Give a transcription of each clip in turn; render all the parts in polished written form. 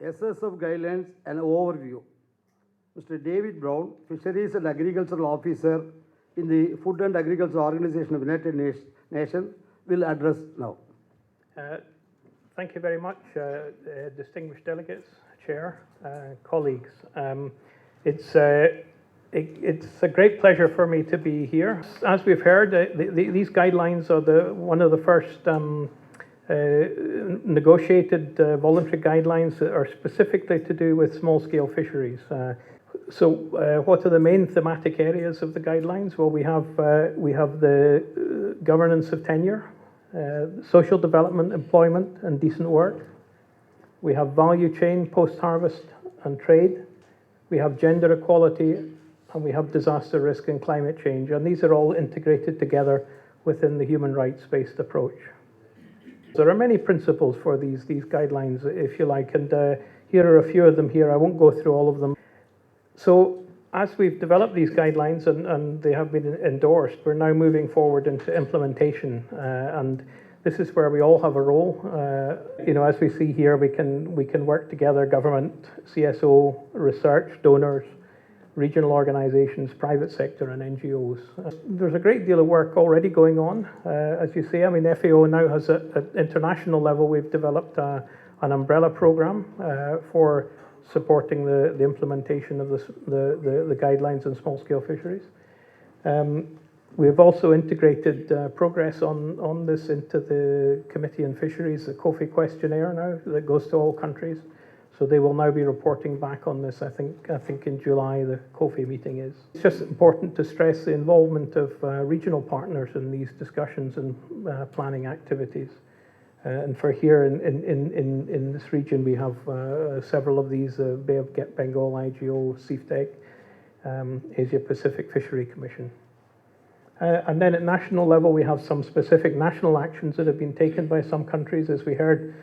SSF Guidelines and Overview. Mr. David Brown, Fisheries and Agricultural Officer in the Food and Agriculture Organization of the United Nations, will address now. Thank you very much, distinguished delegates, Chair, colleagues. It's a great pleasure for me to be here. As we've heard, these guidelines are one of the first negotiated voluntary guidelines that are specifically to do with small-scale fisheries. So what are the main thematic areas of the guidelines? Well, we have the governance of tenure, social development, employment and decent work. We have value chain, post-harvest and trade. We have gender equality, and we have disaster risk and climate change. And these are all integrated together within the human rights-based approach. There are many principles for these guidelines, if you like, and here are a few of them here. I won't go through all of them. So as we've developed these guidelines and they have been endorsed, we're now moving forward into implementation, and this is where we all have a role. As we see here, we can work together: government, CSO, research, donors, regional organisations, private sector and NGOs. There's a great deal of work already going on. As you see, FAO now has at international level, we've developed an umbrella programme for supporting the implementation of the guidelines on small-scale fisheries. We've also integrated progress on this into the Committee on Fisheries, the COFI questionnaire now that goes to all countries. So they will now be reporting back on this. I think in July the COFI meeting is. It's just important to stress the involvement of regional partners in these discussions and planning activities. And for here in this region, we have several of these: Bay of Bengal, IGO, CFTEC, Asia Pacific Fishery Commission. And then at national level, we have some specific national actions that have been taken by some countries. As we heard,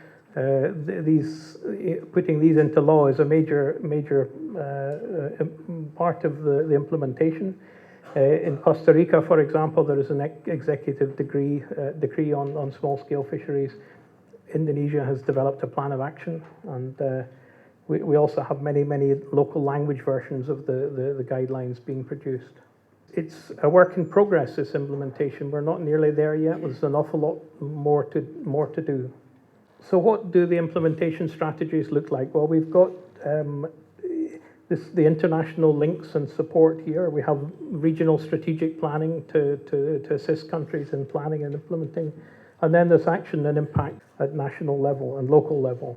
putting these into law is a major part of the implementation. In Costa Rica, for example, there is an executive decree on small-scale fisheries. Indonesia has developed a plan of action, and we also have many local language versions of the guidelines being produced. It's a work in progress, this implementation. We're not nearly there yet. There's an awful lot more to do. So what do the implementation strategies look like? Well, we've got the international links and support here. We have regional strategic planning to assist countries in planning and implementing. And then there's action and impact at national level and local level.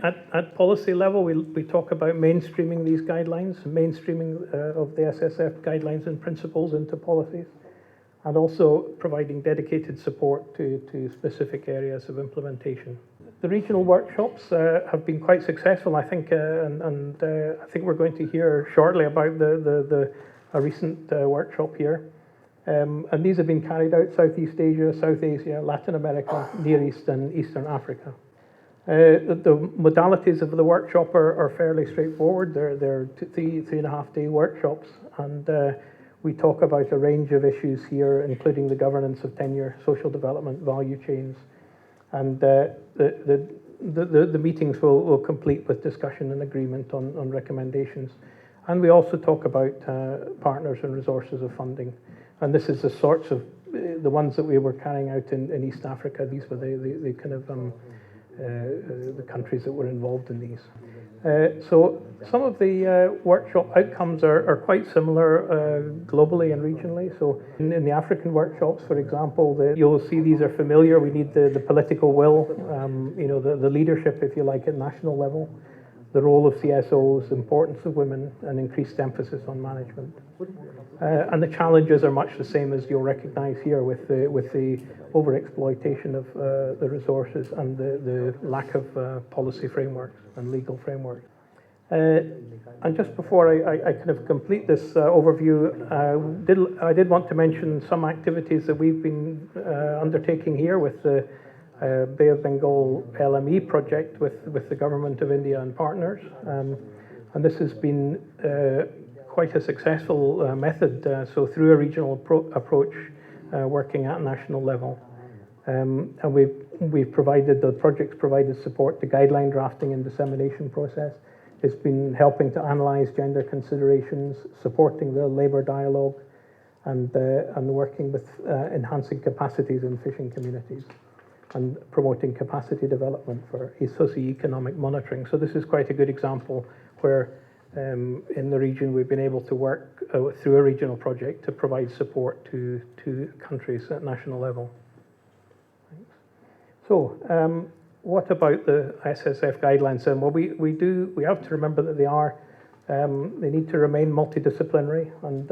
At policy level, we talk about mainstreaming these guidelines, mainstreaming of the SSF guidelines and principles into policies, and also providing dedicated support to specific areas of implementation. The regional workshops have been quite successful, I think, and I think we're going to hear shortly about a recent workshop here. And these have been carried out Southeast Asia, South Asia, Latin America, Near East and Eastern Africa. The modalities of the workshop are fairly straightforward. They're 3.5-day workshops, and we talk about a range of issues here, including the governance of tenure, social development, value chains, and the meetings will complete with discussion and agreement on recommendations. And we also talk about partners and resources of funding. And this is the sorts of the ones that we were carrying out in East Africa. These were the kind of the countries that were involved in these. So some of the workshop outcomes are quite similar globally and regionally. So in the African workshops, for example, you'll see these are familiar. We need the political will, the leadership, if you like, at national level, the role of CSOs, importance of women, and increased emphasis on management. And the challenges are much the same as you'll recognize here with the overexploitation of the resources and the lack of policy frameworks and legal frameworks. And just before I kind of complete this overview, I did want to mention some activities that we've been undertaking here with the Bay of Bengal LME project with the Government of India and partners. And this has been quite a successful method, so through a regional approach, working at national level. And we've provided, the project's provided support to guideline drafting and dissemination process. It's been helping to analyse gender considerations, supporting the labour dialogue, and working with enhancing capacities in fishing communities and promoting capacity development for socio-economic monitoring. So this is quite a good example where in the region we've been able to work through a regional project to provide support to countries at national level. So what about the SSF guidelines? Well, we have to remember that they need to remain multidisciplinary and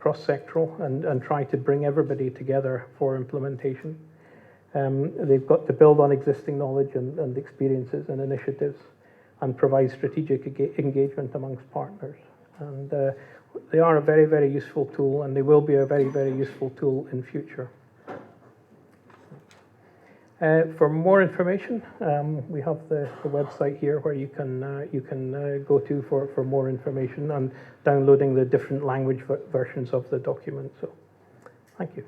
cross-sectoral and try to bring everybody together for implementation. They've got to build on existing knowledge and experiences and initiatives and provide strategic engagement amongst partners. And they are a very, very useful tool, and they will be a very, very useful tool in future. For more information, we have the website here where you can go to for more information and downloading the different language versions of the document. So, thank you.